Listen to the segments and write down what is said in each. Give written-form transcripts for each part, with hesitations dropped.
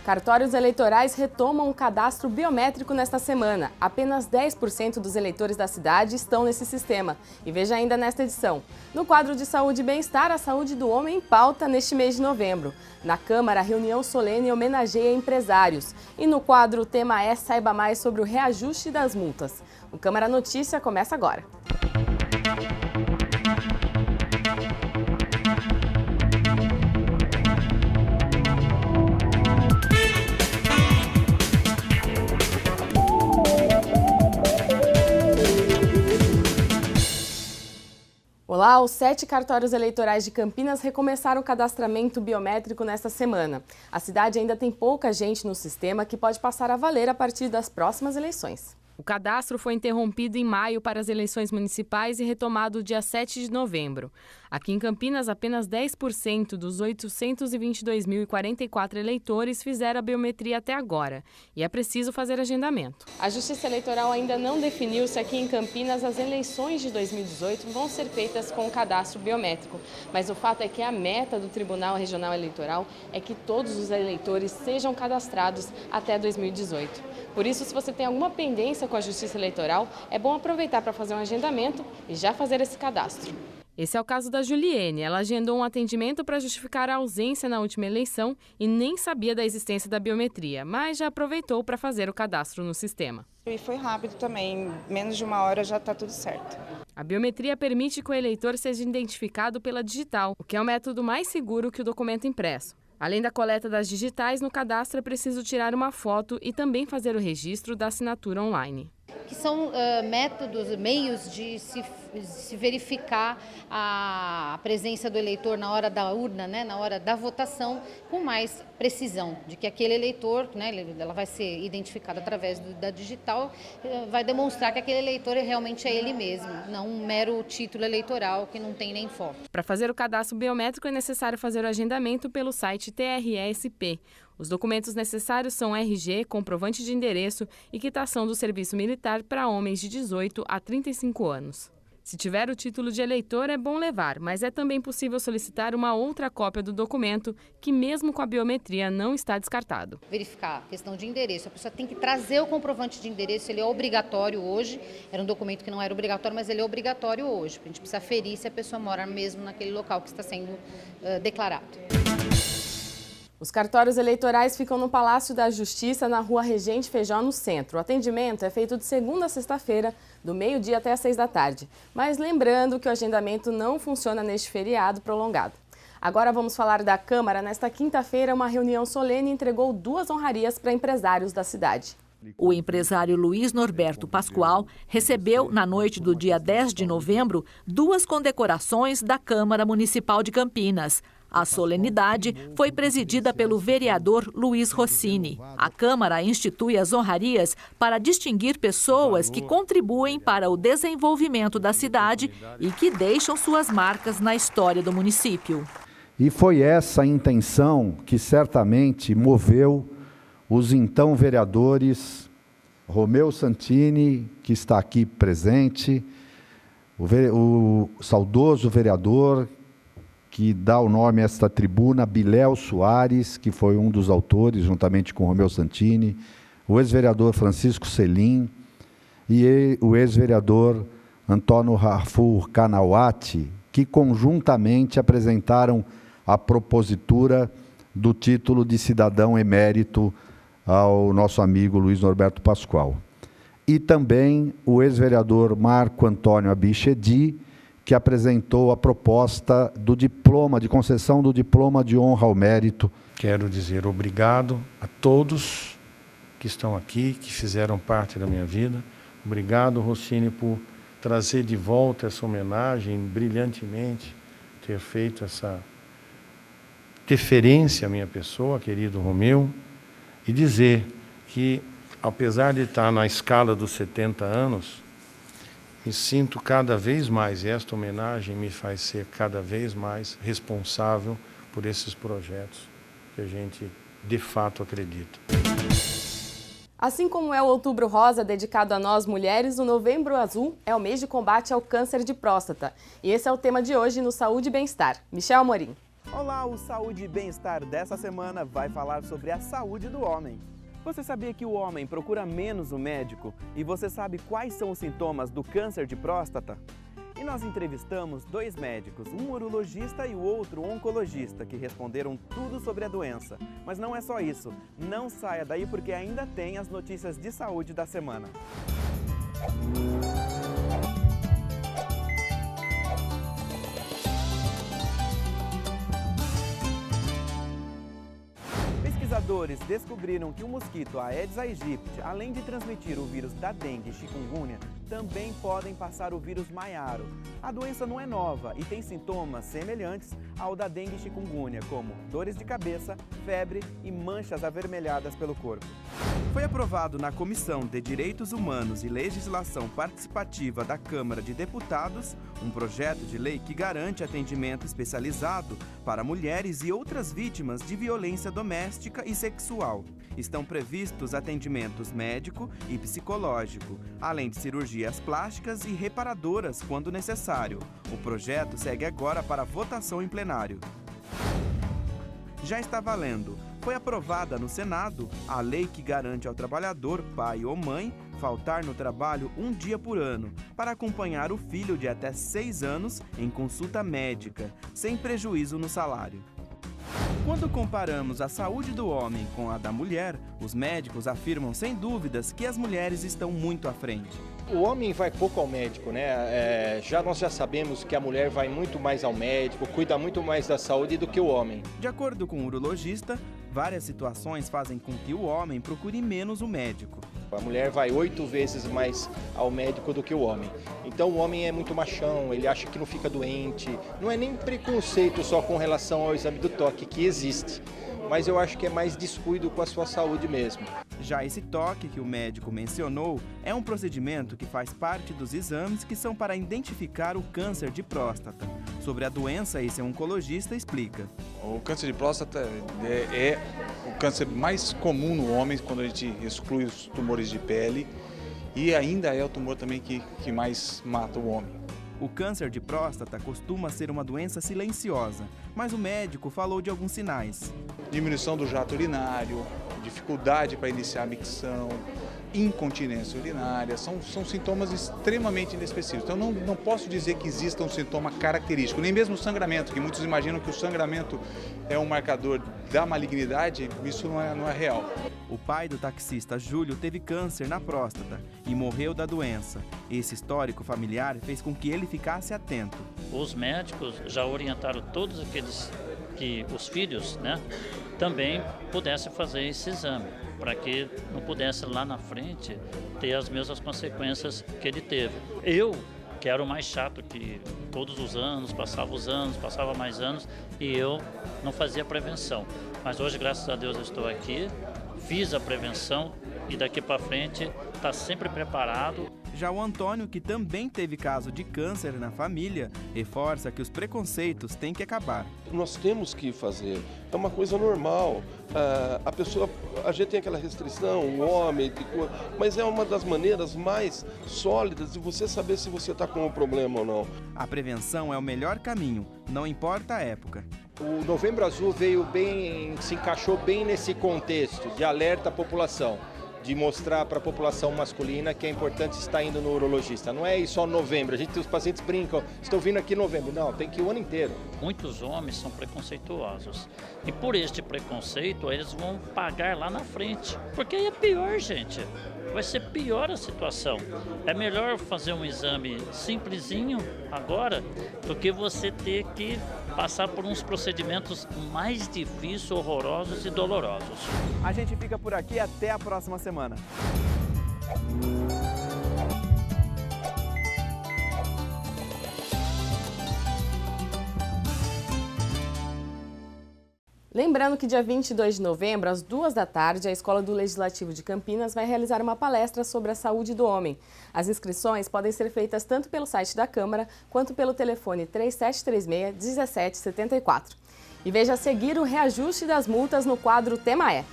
Cartórios eleitorais retomam o cadastro biométrico nesta semana. Apenas 10% dos eleitores da cidade estão nesse sistema. E veja ainda nesta edição. No quadro de Saúde e Bem-Estar, a saúde do homem em pauta neste mês de novembro. Na Câmara, a reunião solene homenageia empresários. E no quadro, o tema é Saiba Mais sobre o reajuste das multas. O Câmara Notícia começa agora. Olá, os 7 cartórios eleitorais de Campinas recomeçaram o cadastramento biométrico nesta semana. A cidade ainda tem pouca gente no sistema que pode passar a valer a partir das próximas eleições. O cadastro foi interrompido em maio para as eleições municipais e retomado dia 7 de novembro. Aqui em Campinas, apenas 10% dos 822.044 eleitores fizeram a biometria até agora. E é preciso fazer agendamento. A Justiça Eleitoral ainda não definiu se aqui em Campinas as eleições de 2018 vão ser feitas com o cadastro biométrico. Mas o fato é que a meta do Tribunal Regional Eleitoral é que todos os eleitores sejam cadastrados até 2018. Por isso, se você tem alguma pendência com a Justiça Eleitoral, é bom aproveitar para fazer um agendamento e já fazer esse cadastro. Esse é o caso da Juliene. Ela agendou um atendimento para justificar a ausência na última eleição e nem sabia da existência da biometria, mas já aproveitou para fazer o cadastro no sistema. E foi rápido também, menos de uma hora já está tudo certo. A biometria permite que o eleitor seja identificado pela digital, o que é o método mais seguro que o documento impresso. Além da coleta das digitais, no cadastro é preciso tirar uma foto e também fazer o registro da assinatura online. Que são métodos, meios de se verificar a presença do eleitor na hora da urna, né, na hora da votação, com mais precisão, de que aquele eleitor, né, ela vai ser identificada através da digital, vai demonstrar que aquele eleitor realmente é ele mesmo, não um mero título eleitoral que não tem nem foto. Para fazer o cadastro biométrico é necessário fazer o agendamento pelo site TRE-SP. Os documentos necessários são RG, comprovante de endereço e quitação do serviço militar para homens de 18 a 35 anos. Se tiver o título de eleitor, é bom levar, mas é também possível solicitar uma outra cópia do documento, que mesmo com a biometria não está descartado. Verificar a questão de endereço. A pessoa tem que trazer o comprovante de endereço, ele é obrigatório hoje. Era um documento que não era obrigatório, mas ele é obrigatório hoje. A gente precisa aferir se a pessoa mora mesmo naquele local que está sendo declarado. Os cartórios eleitorais ficam no Palácio da Justiça, na Rua Regente Feijó, no centro. O atendimento é feito de segunda a sexta-feira, do meio-dia até às 6 da tarde. Mas lembrando que o agendamento não funciona neste feriado prolongado. Agora vamos falar da Câmara. Nesta quinta-feira, uma reunião solene entregou 2 honrarias para empresários da cidade. O empresário Luiz Norberto Pascoal recebeu, na noite do dia 10 de novembro, 2 condecorações da Câmara Municipal de Campinas. A solenidade foi presidida pelo vereador Luiz Rossini. A Câmara institui as honrarias para distinguir pessoas que contribuem para o desenvolvimento da cidade e que deixam suas marcas na história do município. E foi essa a intenção que certamente moveu os então vereadores Romeu Santini, que está aqui presente, o saudoso vereador que dá o nome a esta tribuna, Biléu Soares, que foi um dos autores, juntamente com Romeu Santini, o ex-vereador Francisco Selim e o ex-vereador Antônio Rafur Kanawati, que conjuntamente apresentaram a propositura do título de cidadão emérito ao nosso amigo Luiz Norberto Pascoal. E também o ex-vereador Marco Antônio Abichedi, que apresentou a proposta do diploma, de concessão do diploma de honra ao mérito. Quero dizer obrigado a todos que estão aqui, que fizeram parte da minha vida. Obrigado, Rossini, por trazer de volta essa homenagem, brilhantemente, ter feito essa deferência à minha pessoa, querido Romeu, e dizer que, apesar de estar na escala dos 70 anos, me sinto cada vez mais, e esta homenagem me faz ser cada vez mais responsável por esses projetos que a gente, de fato, acredita. Assim como é o Outubro Rosa dedicado a nós mulheres, o Novembro Azul é o mês de combate ao câncer de próstata. E esse é o tema de hoje no Saúde e Bem-Estar. Michel Amorim. Olá, o Saúde e Bem-Estar dessa semana vai falar sobre a saúde do homem. Você sabia que o homem procura menos o médico? E você sabe quais são os sintomas do câncer de próstata? E nós entrevistamos 2 médicos, um urologista e o outro oncologista, que responderam tudo sobre a doença. Mas não é só isso, não saia daí porque ainda tem as notícias de saúde da semana. Pesquisadores descobriram que o mosquito Aedes aegypti, além de transmitir o vírus da dengue e chikungunya, também podem passar o vírus maiaro. A doença não é nova e tem sintomas semelhantes ao da dengue e chikungunya, como dores de cabeça, febre e manchas avermelhadas pelo corpo. Foi aprovado na Comissão de Direitos Humanos e Legislação Participativa da Câmara de Deputados um projeto de lei que garante atendimento especializado para mulheres e outras vítimas de violência doméstica e sexual. Estão previstos atendimentos médico e psicológico, além de cirurgias plásticas e reparadoras quando necessário. O projeto segue agora para votação em plenário. Já está valendo. Foi aprovada no Senado a lei que garante ao trabalhador, pai ou mãe, faltar no trabalho um dia por ano, para acompanhar o filho de até 6 anos em consulta médica, sem prejuízo no salário. Quando comparamos a saúde do homem com a da mulher, os médicos afirmam sem dúvidas que as mulheres estão muito à frente. O homem vai pouco ao médico, né? Nós já sabemos que a mulher vai muito mais ao médico, cuida muito mais da saúde do que o homem. De acordo com o urologista, várias situações fazem com que o homem procure menos o médico. A mulher vai 8 vezes mais ao médico do que o homem. Então o homem é muito machão, ele acha que não fica doente. Não é nem preconceito só com relação ao exame do toque, que existe. Mas eu acho que é mais descuido com a sua saúde mesmo. Já esse toque que o médico mencionou é um procedimento que faz parte dos exames que são para identificar o câncer de próstata. Sobre a doença, esse oncologista explica. O câncer de próstata é o câncer mais comum no homem quando a gente exclui os tumores de pele e ainda é o tumor também que mais mata o homem. O câncer de próstata costuma ser uma doença silenciosa, mas o médico falou de alguns sinais. Diminuição do jato urinário, dificuldade para iniciar a micção, incontinência urinária, são sintomas extremamente inespecíficos. Então não posso dizer que exista um sintoma característico, nem mesmo o sangramento, que muitos imaginam que o sangramento é um marcador da malignidade, isso não é real. O pai do taxista Júlio teve câncer na próstata e morreu da doença. Esse histórico familiar fez com que ele ficasse atento. Os médicos já orientaram todos aqueles que os filhos, né, também pudessem fazer esse exame, para que não pudesse lá na frente ter as mesmas consequências que ele teve. Eu, que era o mais chato, que todos os anos, passava mais anos, e eu não fazia prevenção. Mas hoje, graças a Deus, eu estou aqui, fiz a prevenção e daqui para frente está sempre preparado. Já o Antônio, que também teve caso de câncer na família, reforça que os preconceitos têm que acabar. Nós temos que fazer, é uma coisa normal. A gente tem aquela restrição, o homem, mas é uma das maneiras mais sólidas de você saber se você está com um problema ou não. A prevenção é o melhor caminho, não importa a época. O Novembro Azul se encaixou bem nesse contexto de alerta à população, de mostrar para a população masculina que é importante estar indo no urologista. Não é só novembro, os pacientes brincam, estou vindo aqui em novembro. Não, tem que ir o ano inteiro. Muitos homens são preconceituosos e por este preconceito eles vão pagar lá na frente, porque aí é pior, gente. Vai ser pior a situação. É melhor fazer um exame simplesinho agora do que você ter que passar por uns procedimentos mais difíceis, horrorosos e dolorosos. A gente fica por aqui até a próxima semana. Lembrando que dia 22 de novembro, às 14h, a Escola do Legislativo de Campinas vai realizar uma palestra sobre a saúde do homem. As inscrições podem ser feitas tanto pelo site da Câmara, quanto pelo telefone 3736-1774. E veja a seguir o reajuste das multas no quadro Tema É.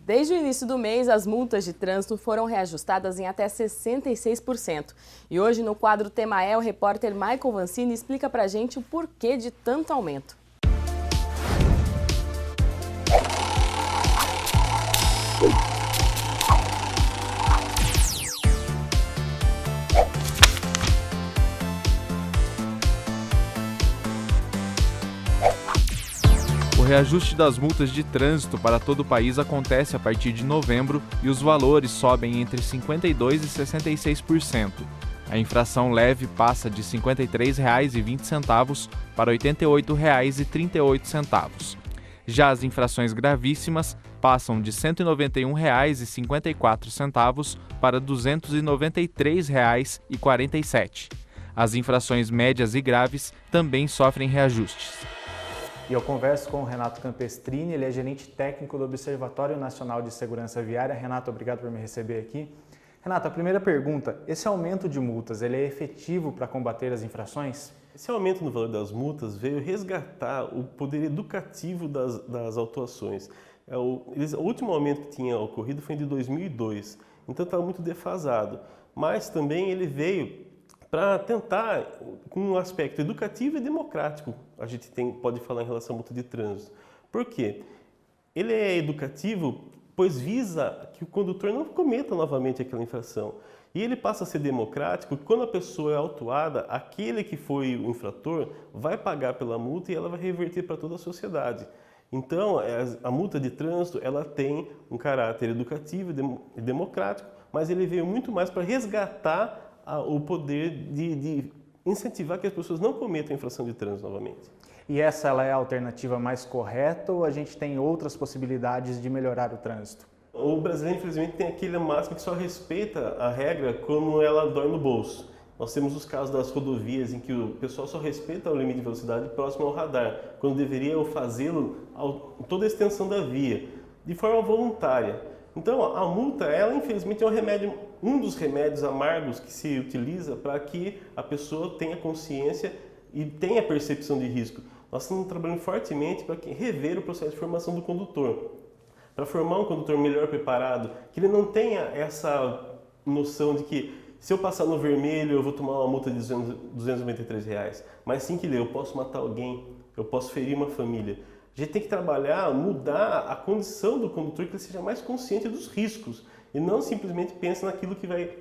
Desde o início do mês, as multas de trânsito foram reajustadas em até 66%. E hoje, no quadro Temaé, o repórter Michael Vancini explica pra gente o porquê de tanto aumento. O reajuste das multas de trânsito para todo o país acontece a partir de novembro e os valores sobem entre 52% e 66%. A infração leve passa de R$ 53,20 para R$ 88,38. Já as infrações gravíssimas passam de R$ 191,54 para R$ 293,47. As infrações médias e graves também sofrem reajustes. E eu converso com o Renato Campestrini, ele é gerente técnico do Observatório Nacional de Segurança Viária. Renato, obrigado por me receber aqui. Renato, a primeira pergunta, esse aumento de multas, ele é efetivo para combater as infrações? Esse aumento no valor das multas veio resgatar o poder educativo das autuações. O último aumento que tinha ocorrido foi de 2002, então estava muito defasado, mas também ele veio para tentar, com um aspecto educativo e democrático, a gente pode falar em relação à multa de trânsito. Por quê? Ele é educativo, pois visa que o condutor não cometa novamente aquela infração. E ele passa a ser democrático, quando a pessoa é autuada, aquele que foi o infrator vai pagar pela multa e ela vai reverter para toda a sociedade. Então, a multa de trânsito ela tem um caráter educativo e democrático, mas ele veio muito mais para resgatar o poder de incentivar que as pessoas não cometam infração de trânsito novamente. E essa ela é a alternativa mais correta ou a gente tem outras possibilidades de melhorar o trânsito? O brasileiro, infelizmente, tem aquele máximo que só respeita a regra como ela dói no bolso. Nós temos os casos das rodovias em que o pessoal só respeita o limite de velocidade próximo ao radar, quando deveria fazê-lo toda a extensão da via, de forma voluntária. Então, a multa, ela infelizmente é um dos remédios amargos que se utiliza para que a pessoa tenha consciência e tenha percepção de risco. Nós estamos trabalhando fortemente para rever o processo de formação do condutor, para formar um condutor melhor preparado, que ele não tenha essa noção de que se eu passar no vermelho eu vou tomar uma multa de R$ 293, mas sim que eu posso matar alguém, eu posso ferir uma família. A gente tem que trabalhar, mudar a condição do condutor, que ele seja mais consciente dos riscos e não simplesmente pense naquilo que vai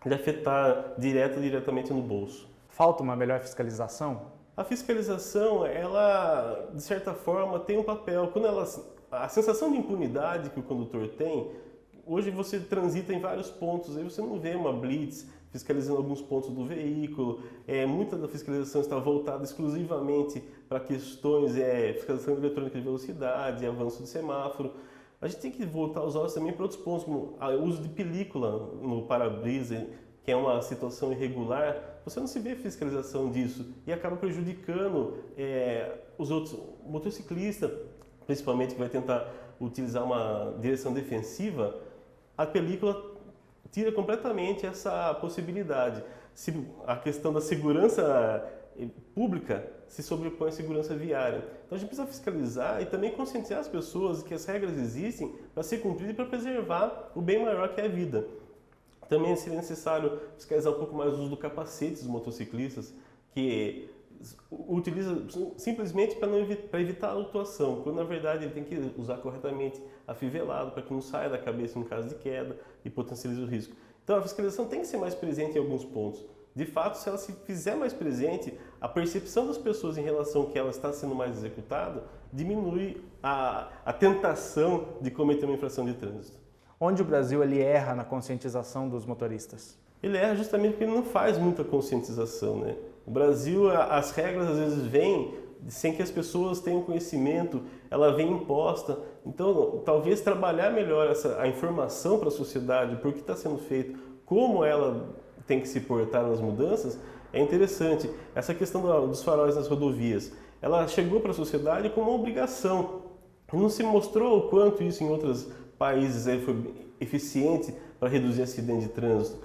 lhe afetar diretamente no bolso. Falta uma melhor fiscalização? A fiscalização, ela, de certa forma, tem um papel. A sensação de impunidade que o condutor tem, hoje você transita em vários pontos, aí você não vê uma blitz fiscalizando alguns pontos do veículo. Muita da fiscalização está voltada exclusivamente para questões de fiscalização eletrônica de velocidade, avanço de semáforo. A gente tem que voltar os olhos também para outros pontos, como o uso de película no para-brisa, que é uma situação irregular. Você não se vê fiscalização disso e acaba prejudicando os outros motociclistas, principalmente que vai tentar utilizar uma direção defensiva. A película tira completamente essa possibilidade. Se a questão da segurança pública se sobrepõe à segurança viária. Então a gente precisa fiscalizar e também conscientizar as pessoas que as regras existem para ser cumpridas e para preservar o bem maior que é a vida. Também seria necessário fiscalizar um pouco mais o uso do capacete dos motociclistas, que utiliza simplesmente para evitar a autuação, quando na verdade ele tem que usar corretamente afivelado para que não saia da cabeça no caso de queda e potencialize o risco. Então a fiscalização tem que ser mais presente em alguns pontos. De fato, se ela se fizer mais presente, a percepção das pessoas em relação ao que ela está sendo mais executada diminui a tentação de cometer uma infração de trânsito. Onde o Brasil ele erra na conscientização dos motoristas? Ele erra justamente porque ele não faz muita conscientização, né? O Brasil, as regras às vezes vêm sem que as pessoas tenham conhecimento, ela vem imposta. Então, talvez trabalhar melhor a informação para a sociedade, por que está sendo feito, como ela tem que se portar nas mudanças, é interessante. Essa questão dos faróis nas rodovias, ela chegou para a sociedade como uma obrigação. Não se mostrou o quanto isso em outros países foi eficiente para reduzir acidentes de trânsito.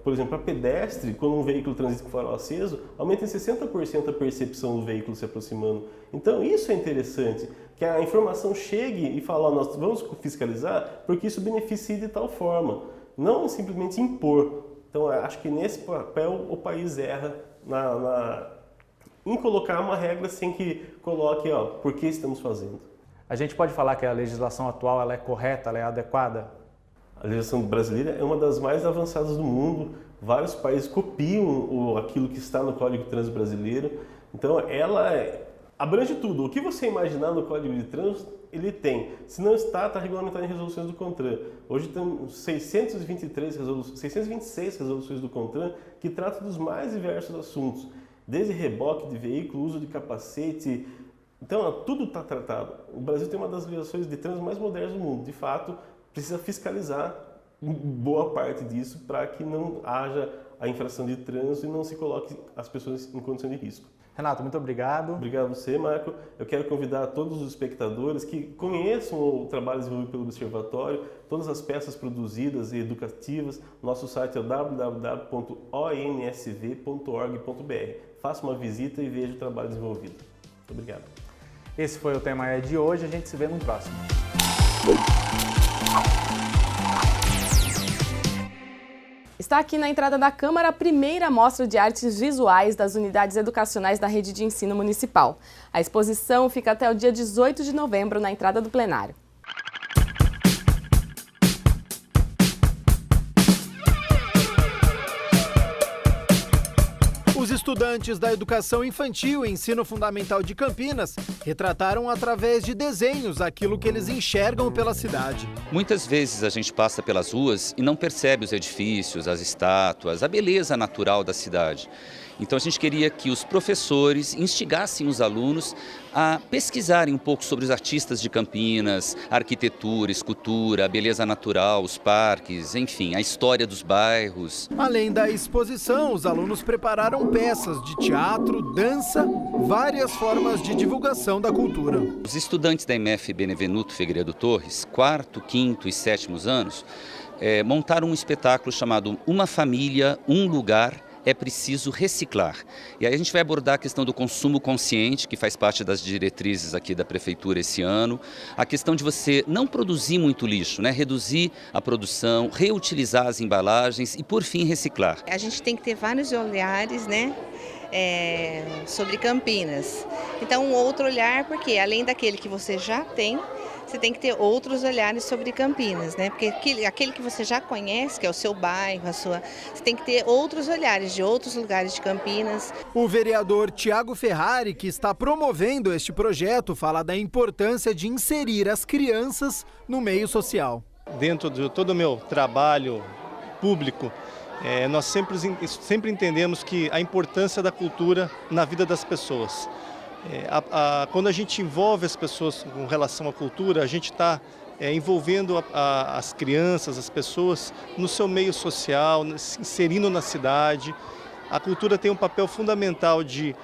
Por exemplo, para pedestre, quando um veículo transita com farol aceso, aumenta em 60% a percepção do veículo se aproximando. Então isso é interessante, que a informação chegue e fale, nós vamos fiscalizar porque isso beneficia de tal forma, não simplesmente impor. Então acho que nesse papel o país erra em colocar uma regra sem que coloque por que estamos fazendo. A gente pode falar que a legislação atual ela é correta, ela é adequada? A legislação brasileira é uma das mais avançadas do mundo. Vários países copiam aquilo que está no Código de Trânsito brasileiro. Então, ela abrange tudo. O que você imaginar no Código de Trânsito, ele tem. Se não está regulamentado em resoluções do CONTRAN. Hoje temos 626 resoluções do CONTRAN que tratam dos mais diversos assuntos. Desde reboque de veículo, uso de capacete. Então, tudo está tratado. O Brasil tem uma das legislações de trânsito mais modernas do mundo. De fato, precisa fiscalizar boa parte disso para que não haja a infração de trânsito e não se coloque as pessoas em condição de risco. Renato, muito obrigado. Obrigado a você, Marco. Eu quero convidar todos os espectadores que conheçam o trabalho desenvolvido pelo Observatório, todas as peças produzidas e educativas. Nosso site é www.onsv.org.br. Faça uma visita e veja o trabalho desenvolvido. Muito obrigado. Esse foi o Tema de hoje, a gente se vê no próximo. Está aqui na entrada da Câmara a primeira mostra de artes visuais das unidades educacionais da rede de ensino municipal. A exposição fica até o dia 18 de novembro na entrada do plenário. Os estudantes da educação infantil e ensino fundamental de Campinas retrataram através de desenhos aquilo que eles enxergam pela cidade. Muitas vezes a gente passa pelas ruas e não percebe os edifícios, as estátuas, a beleza natural da cidade. Então a gente queria que os professores instigassem os alunos a pesquisarem um pouco sobre os artistas de Campinas, a arquitetura, escultura, a beleza natural, os parques, enfim, a história dos bairros. Além da exposição, os alunos prepararam peças de teatro, dança, várias formas de divulgação da cultura. Os estudantes da MF Benevenuto Figueiredo Torres, 4º, 5º e 7º anos, montaram um espetáculo chamado Uma Família, um Lugar, é preciso reciclar. E aí a gente vai abordar a questão do consumo consciente, que faz parte das diretrizes aqui da Prefeitura esse ano, a questão de você não produzir muito lixo, né? Reduzir a produção, reutilizar as embalagens e, por fim, reciclar. A gente tem que ter vários olhares, né? Sobre Campinas. Então, um outro olhar, porque além daquele que você já tem, você tem que ter outros olhares sobre Campinas, né? Porque aquele que você já conhece, que é o seu bairro, você tem que ter outros olhares de outros lugares de Campinas. O vereador Tiago Ferrari, que está promovendo este projeto, fala da importância de inserir as crianças no meio social. Dentro de todo o meu trabalho público, nós sempre entendemos que a importância da cultura na vida das pessoas. Quando a gente envolve as pessoas com relação à cultura, a gente está envolvendo as crianças, as pessoas no seu meio social, se inserindo na cidade. A cultura tem um papel fundamental de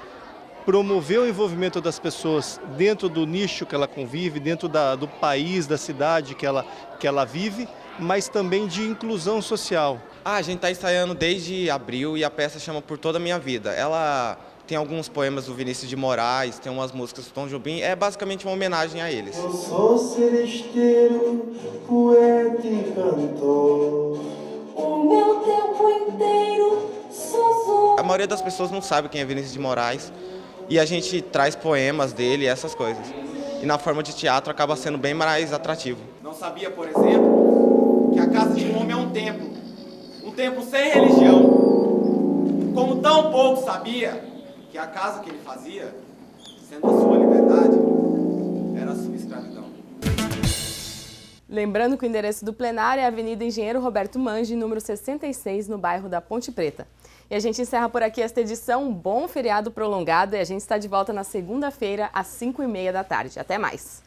promover o envolvimento das pessoas dentro do nicho que ela convive, dentro do país, da cidade que ela vive, mas também de inclusão social. A gente está ensaiando desde abril e a peça chama Por Toda a Minha Vida. Ela tem alguns poemas do Vinícius de Moraes, tem umas músicas do Tom Jobim, é basicamente uma homenagem a eles. Eu sou seresteiro, poeta e cantor, o meu tempo inteiro sou. A maioria das pessoas não sabe quem é Vinícius de Moraes e a gente traz poemas dele e essas coisas. E na forma de teatro acaba sendo bem mais atrativo. Não sabia, por exemplo, que a casa de um homem é um templo sem religião. Como tão pouco sabia que a casa que ele fazia, sendo a sua liberdade, era a sua escravidão. Lembrando que o endereço do plenário é a Avenida Engenheiro Roberto Mangi, número 66, no bairro da Ponte Preta. E a gente encerra por aqui esta edição. Um bom feriado prolongado e a gente está de volta na segunda-feira, às 5h30 da tarde. Até mais!